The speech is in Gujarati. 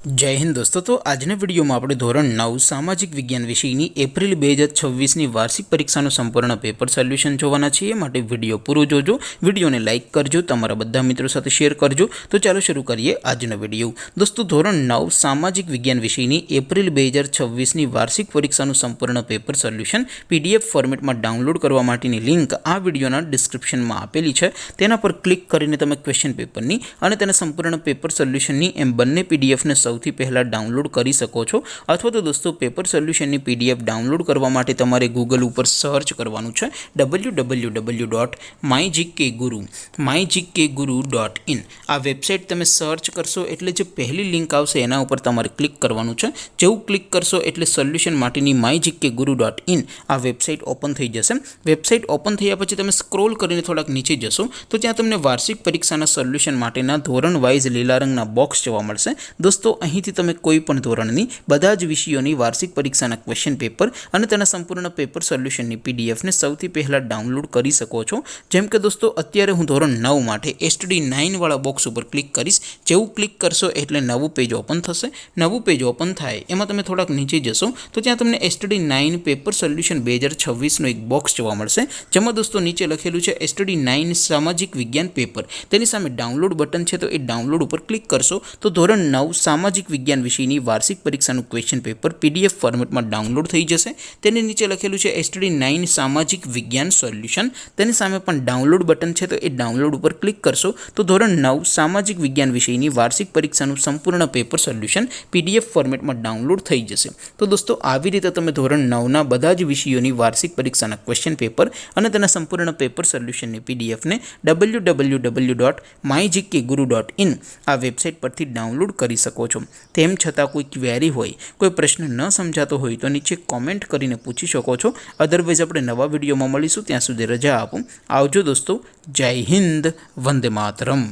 जय हिंद दोस्तों। तो આજના વિડીયોમાં આપણે ધોરણ 9 સામાજિક વિજ્ઞાન વિષયની એપ્રિલ 2026ની વાર્ષિક પરીક્ષાનું સંપૂર્ણ પેપર સોલ્યુશન જોવાના છીએ। માટે વિડીયો પૂરો જોજો, વિડીયોને લાઇક કરજો, તમારા બધા મિત્રો સાથે શેર કરજો। તો ચાલો શરૂ કરીએ આજનો વિડીયો। દોસ્તો ધોરણ 9 સામાજિક વિજ્ઞાન વિષયની એપ્રિલ 2026ની વાર્ષિક પરીક્ષાનું સંપૂર્ણ પેપર સોલ્યુશન પીડીએફ ફોર્મેટમાં ડાઉનલોડ કરવા માટેની લિંક આ વિડીયોના ડિસ્ક્રિપ્શનમાં આપેલી છે। તેના પર ક્લિક કરીને તમે ક્વેશ્ચન પેપરની અને તેના સંપૂર્ણ પેપર સોલ્યુશનની એમ બંને પીડીએફને સૌથી પહેલા ડાઉનલોડ કરી શકો છો। અથવા તો દોસ્તો પેપર સોલ્યુશનની પીડીએફ ડાઉનલોડ કરવા માટે તમારે ગૂગલ ઉપર સર્ચ કરવાનું છે www.mygkguru.in। આ વેબસાઇટ તમે સર્ચ કરશો એટલે જે પહેલી લિંક આવશે એના ઉપર તમારે ક્લિક કરવાનું છે। જેવું ક્લિક કરશો એટલે સોલ્યુશન માટેની mygkguru.in આ વેબસાઇટ ઓપન થઈ જશે। વેબસાઇટ ઓપન થયા પછી તમે સ્ક્રોલ કરીને થોડાક નીચે જશો તો ત્યાં તમને વાર્ષિક પરીક્ષાના સોલ્યુશન માટેના ધોરણ વાઇઝ લીલા રંગના બોક્સ જોવા મળશે। દોસ્તો અહીંથી તમે કોઈ પણ ધોરણની બધા જ વિષયોની વાર્ષિક પરીક્ષાના ક્વેશ્ચન પેપર અને તેના સંપૂર્ણ પેપર સોલ્યુશનની પીડીએફને સૌથી પહેલાં ડાઉનલોડ કરી શકો છો। જેમ કે દોસ્તો અત્યારે હું ધોરણ 9 માટે એસટીડી 9 વાળા બોક્સ ઉપર ક્લિક કરીશ। જેવું ક્લિક કરશો એટલે નવું પેજ ઓપન થશે। નવું પેજ ઓપન થાય એમાં તમે થોડાક નીચે જશો તો ત્યાં તમને એસટીડી 9 પેપર સોલ્યુશન 2026નો એક બોક્સ જોવા મળશે। જેમાં દોસ્તો નીચે લખેલું છે એસટીડી 9 સામાજિક વિજ્ઞાન પેપર। તેની સામે ડાઉનલોડ બટન છે, તો એ ડાઉનલોડ ઉપર ક્લિક કરશો તો ધોરણ 9 સામાજિક વિજ્ઞાન વિષયની વાર્ષિક પરીક્ષાનું ક્વેશ્ચન પેપર પીડીએફ ફોર્મેટમાં ડાઉનલોડ થઈ જશે। તેની નીચે લખેલું છે એસટીડી 9 સામાજિક વિજ્ઞાન સોલ્યુશન। તેની સામે પણ ડાઉનલોડ બટન છે, તો એ ડાઉનલોડ ઉપર ક્લિક કરશો તો ધોરણ 9 સામાજિક વિજ્ઞાન વિષયની વાર્ષિક પરીક્ષાનું સંપૂર્ણ પેપર સોલ્યુશન પીડીએફ ફોર્મેટમાં ડાઉનલોડ થઈ જશે। તો દોસ્તો આવી રીતે તમે ધોરણ 9ના બધા જ વિષયોની વાર્ષિક પરીક્ષાના ક્વેશ્ચન પેપર અને તેના સંપૂર્ણ પેપર સોલ્યુશનની પીડીએફને www.mygkguru.in આ વેબસાઇટ પરથી ડાઉનલોડ કરી શકો છો। તેમ છતાં કોઈ ક્વેરી હોય, કોઈ પ્રશ્ન ન સમજાતો હોય તો નીચે કોમેન્ટ કરીને પૂછી શકો છો। અધરવાઇઝ આપણે નવા વિડીયોમાં મળીશું, ત્યાં સુધી રજા આપો। આવજો દોસ્તો। જય હિન્દ, વંદે માતરમ।